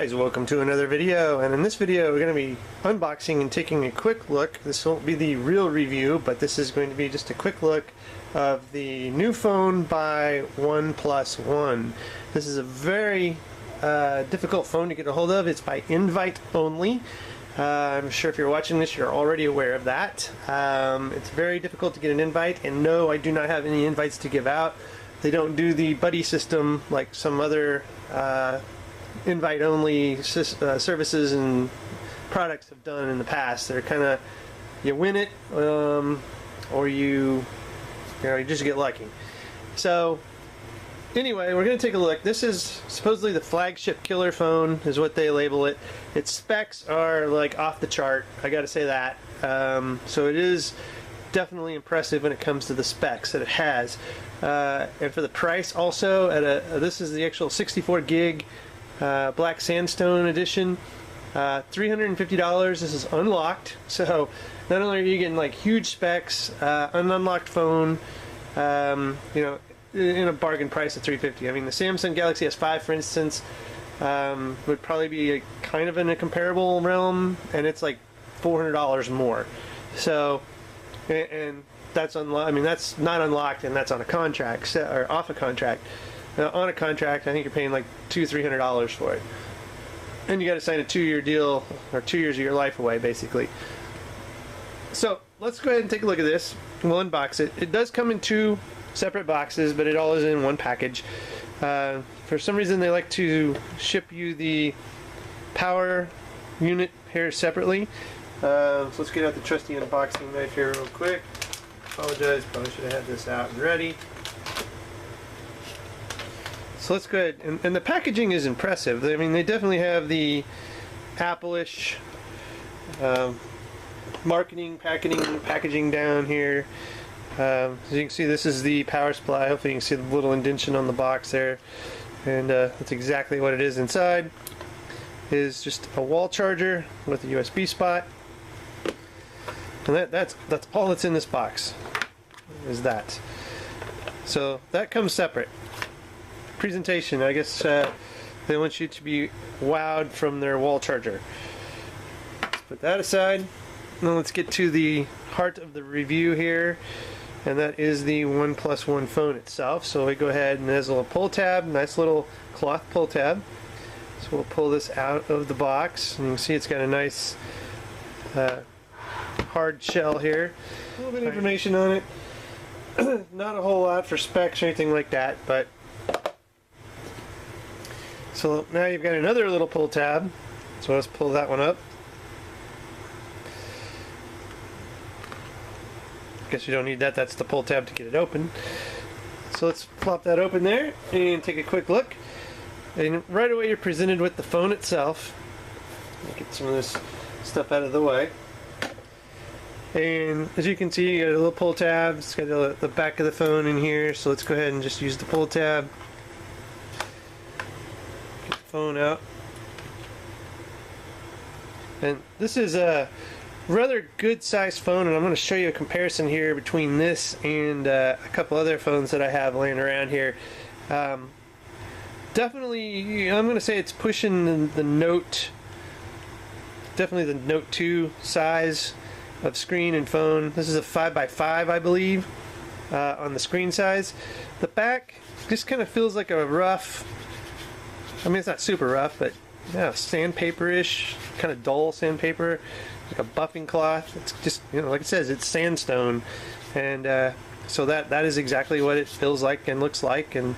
guys, welcome to another video, and in this video we're going to be unboxing and taking a quick look. This won't be the real review, but this is going to be just a quick look of the new phone by OnePlus One. This is a very difficult phone to get a hold of. It's by invite only. I'm sure if you're watching this you're already aware of that. It's very difficult to get an invite, and no, I do not have any invites to give out. They don't do the buddy system like some other invite-only services and products have done in the past. They're kind of, you win it, or you just get lucky. So anyway, we're going to take a look. This is supposedly the flagship killer phone, is what they label it. Its specs are like off the chart, I got to say that. So it is definitely impressive when it comes to the specs that it has. And for the price also, this is the actual 64 gig Black Sandstone edition, $350. This is unlocked, so not only are you getting like huge specs, an unlocked phone, in a bargain price at $350. I mean, the Samsung Galaxy S5, for instance, would probably be kind of in a comparable realm, and it's like $400 more. So, and that's unlocked. I mean, that's not unlocked, and that's on a contract or off a contract. On a contract, I think you're paying like $200–300 for it, and you got to sign a 2-year deal, or 2 years of your life away, basically. So let's go ahead and take a look at this. We'll unbox it. It does come in 2 separate boxes, but it all is in one package. For some reason, they like to ship you the power unit here separately. So let's get out the trusty unboxing knife here real quick. Apologize, probably should have had this out and ready. So let's go ahead, and the packaging is impressive. I mean, they definitely have the Apple-ish marketing, packaging down here. As you can see, this is the power supply. Hopefully you can see the little indentation on the box there, and that's exactly what it is inside. It is just a wall charger with a USB spot, and that's all that's in this box, is that. So that comes separate. Presentation, I guess they want you to be wowed from their wall charger. Let's put that aside. Now let's get to the heart of the review here, and that is the OnePlus One phone itself. So we go ahead, and there's a little pull tab, nice little cloth pull tab. So we'll pull this out of the box, and you can see it's got a nice hard shell here. A little bit of information on it. Not a whole lot for specs or anything like that, but so now you've got another little pull tab. So let's pull that one up. Guess you don't need that. That's the pull tab to get it open. So let's plop that open there and take a quick look. And right away you're presented with the phone itself. Get some of this stuff out of the way. And as you can see, you got a little pull tab. It's got the back of the phone in here. So let's go ahead and just use the pull tab. Get the phone out. And this is a rather good sized phone, and I'm going to show you a comparison here between this and a couple other phones that I have laying around here. Definitely, I'm going to say it's pushing the Note, definitely the Note 2 size of screen and phone. This is a 5x5, I believe, on the screen size. The back just kind of feels like a rough, I mean, it's not super rough, but yeah, sandpaper-ish, kind of dull sandpaper, like a buffing cloth. It's just, like it says, it's sandstone, and so that is exactly what it feels like and looks like, and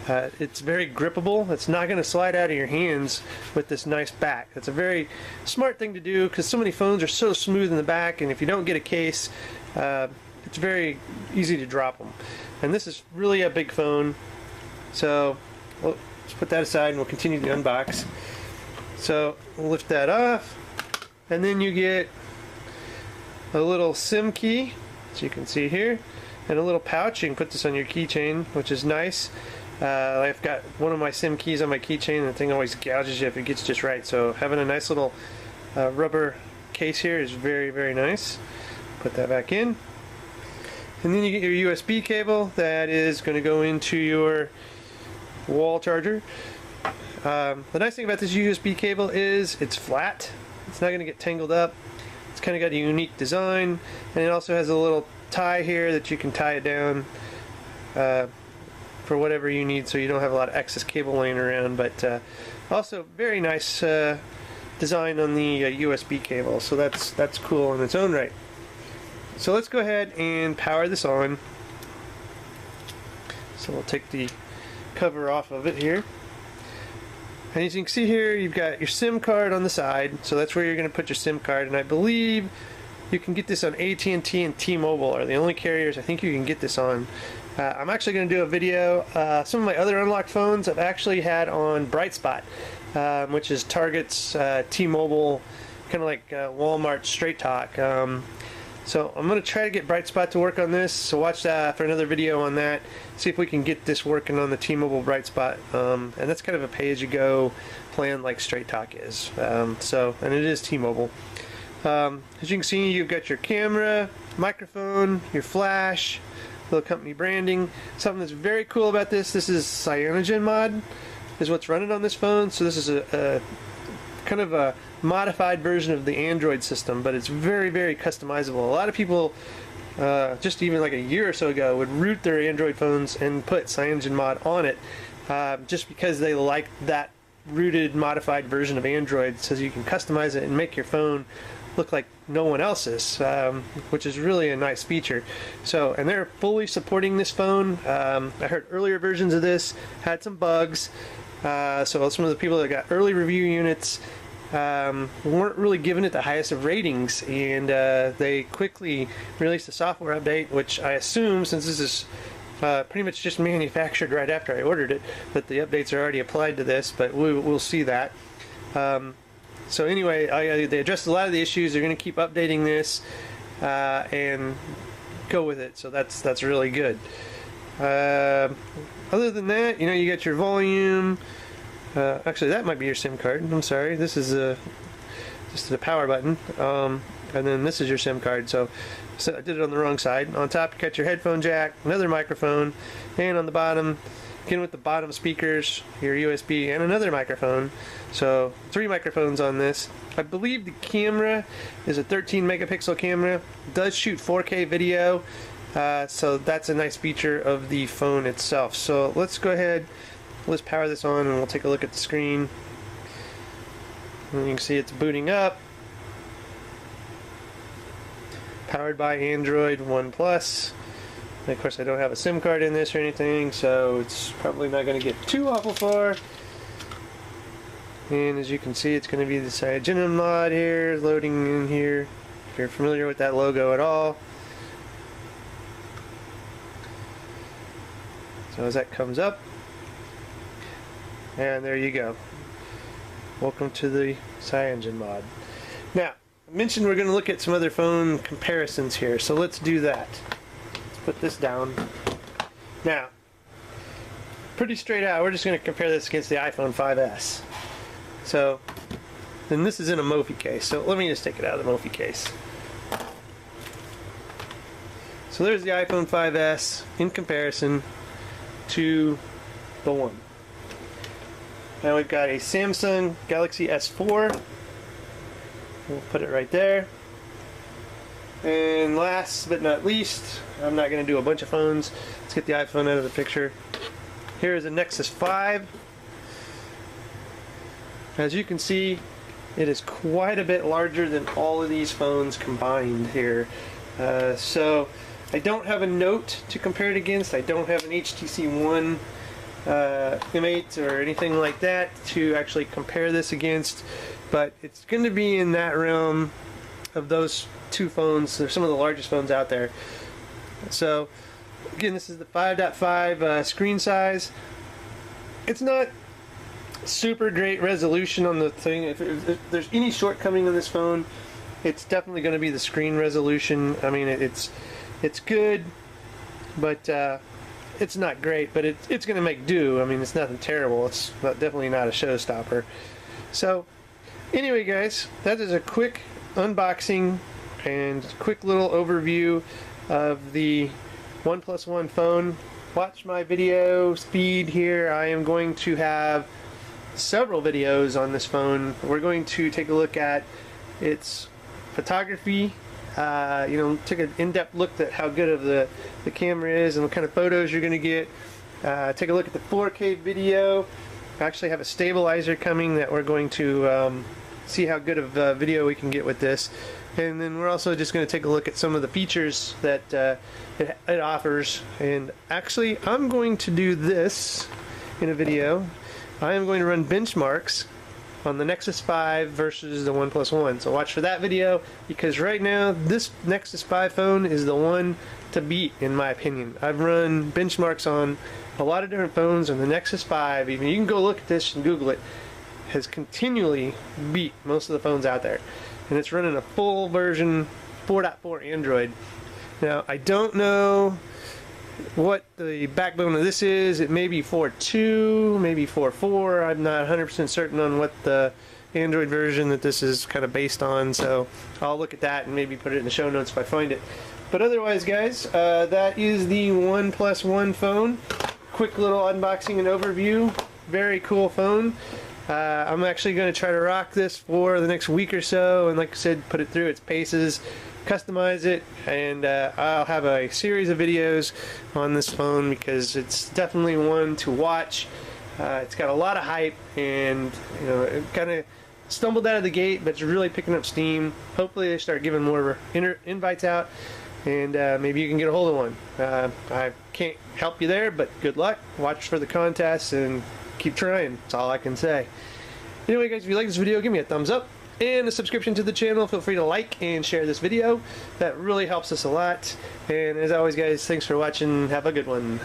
it's very grippable. It's not going to slide out of your hands with this nice back. It's a very smart thing to do, because so many phones are so smooth in the back, and if you don't get a case, it's very easy to drop them. And this is really a big phone, so let's put that aside and we'll continue to unbox. So we'll lift that off, and then you get a little SIM key, as you can see here, and a little pouch. You can put this on your keychain, which is nice. I've got one of my SIM keys on my keychain, and the thing always gouges you if it gets just right. So having a nice little rubber case here is very, very nice. Put that back in. And then you get your USB cable that is going to go into your wall charger. The nice thing about this USB cable is it's flat. It's not going to get tangled up. It's kind of got a unique design, and it also has a little tie here that you can tie it down for whatever you need, so you don't have a lot of excess cable laying around. But also very nice design on the USB cable, so that's cool in its own right. So let's go ahead and power this on. So we'll take the cover off of it here. And as you can see here, you've got your SIM card on the side, so that's where you're going to put your SIM card. And I believe you can get this on AT&T and T-Mobile are the only carriers I think you can get this on. I'm actually going to do a video. Some of my other unlocked phones I've actually had on Bright Spot, which is Target's T-Mobile, kind of like Walmart Straight Talk. So I'm going to try to get Bright Spot to work on this, so watch that for another video on that. See if we can get this working on the T-Mobile Bright Spot. And that's kind of a pay-as-you-go plan like Straight Talk is. And it is T-Mobile. As you can see, you've got your camera, microphone, your flash, little company branding. Something that's very cool about this is CyanogenMod is what's running on this phone. So this is a kind of a modified version of the Android system, but it's very, very customizable. A lot of people just even like a year or so ago would root their Android phones and put CyanogenMod on it just because they like that rooted modified version of Android, so you can customize it and make your phone look like no one else's, which is really a nice feature. So, and they're fully supporting this phone. I heard earlier versions of this had some bugs, so some of the people that got early review units weren't really giving it the highest of ratings, and they quickly released a software update, which I assume, since this is pretty much just manufactured right after I ordered it, that the updates are already applied to this, but we'll see that. So anyway, they addressed a lot of the issues. They're going to keep updating this and go with it, so that's really good. Other than that, you got your volume. Actually, that might be your SIM card. I'm sorry. This is just the power button, and then this is your SIM card. So I did it on the wrong side. On top, you got your headphone jack, another microphone, and on the bottom, again with the bottom speakers, your USB, and another microphone. So 3 microphones on this. I believe the camera is a 13 megapixel camera. It does shoot 4K video, so that's a nice feature of the phone itself. So let's go ahead. Let's power this on and we'll take a look at the screen. And you can see it's booting up. Powered by Android 1 Plus. And of course I don't have a SIM card in this or anything, so it's probably not going to get too awful far. And as you can see, it's going to be the CyanogenMod here, loading in here, if you're familiar with that logo at all. So as that comes up, and there you go. Welcome to the CyanogenMod. Now, I mentioned we're going to look at some other phone comparisons here, so let's do that. Let's put this down. Now, pretty straight out, we're just going to compare this against the iPhone 5S. So, then this is in a Mophie case, so let me just take it out of the Mophie case. So there's the iPhone 5S in comparison to the one. Now we've got a Samsung Galaxy S4. We'll put it right there. And last but not least, I'm not going to do a bunch of phones. Let's get the iPhone out of the picture. Here is a Nexus 5. As you can see, it is quite a bit larger than all of these phones combined here. So I don't have a Note to compare it against. I don't have an HTC One M8 or anything like that to actually compare this against, but it's going to be in that realm of those two phones. They're some of the largest phones out there. So again, this is the 5.5 screen size. It's not super great resolution on the thing. If there's any shortcoming on this phone, it's definitely going to be the screen resolution. I mean, it's good, but it's not great, but it's going to make do. I mean, it's nothing terrible. It's definitely not a showstopper. So anyway, guys, that is a quick unboxing and quick little overview of the OnePlus One phone. Watch my video speed here. I am going to have several videos on this phone. We're going to take a look at its photography, you know, take an in-depth look at how good of the camera is and what kind of photos you're going to get. Take a look at the 4K video. I actually have a stabilizer coming that we're going to see how good of video we can get with this. And then we're also just going to take a look at some of the features that it offers. And actually, I'm going to do this in a video. I am going to run benchmarks on the Nexus 5 versus the OnePlus One. So watch for that video, because right now this Nexus 5 phone is the one to beat in my opinion. I've run benchmarks on a lot of different phones, and the Nexus 5, even you can go look at this and Google it, has continually beat most of the phones out there. And it's running a full version 4.4 Android. Now I don't know what the backbone of this is. It may be 4.2, maybe 4.4. I'm not 100% certain on what the Android version that this is kind of based on, so I'll look at that and maybe put it in the show notes if I find it. But otherwise, guys, that is the OnePlus One phone. Quick little unboxing and overview. Very cool phone. I'm actually going to try to rock this for the next week or so, and like I said, put it through its paces, customize it, and I'll have a series of videos on this phone because it's definitely one to watch. It's got a lot of hype, and you know, it kind of stumbled out of the gate, but it's really picking up steam. Hopefully they start giving more invites out, and maybe you can get a hold of one. I can't help you there, but good luck. Watch for the contests and keep trying. That's all I can say. Anyway, guys, if you like this video, give me a thumbs up and a subscription to the channel. Feel free to like and share this video. That really helps us a lot. And as always, guys, thanks for watching. Have a good one.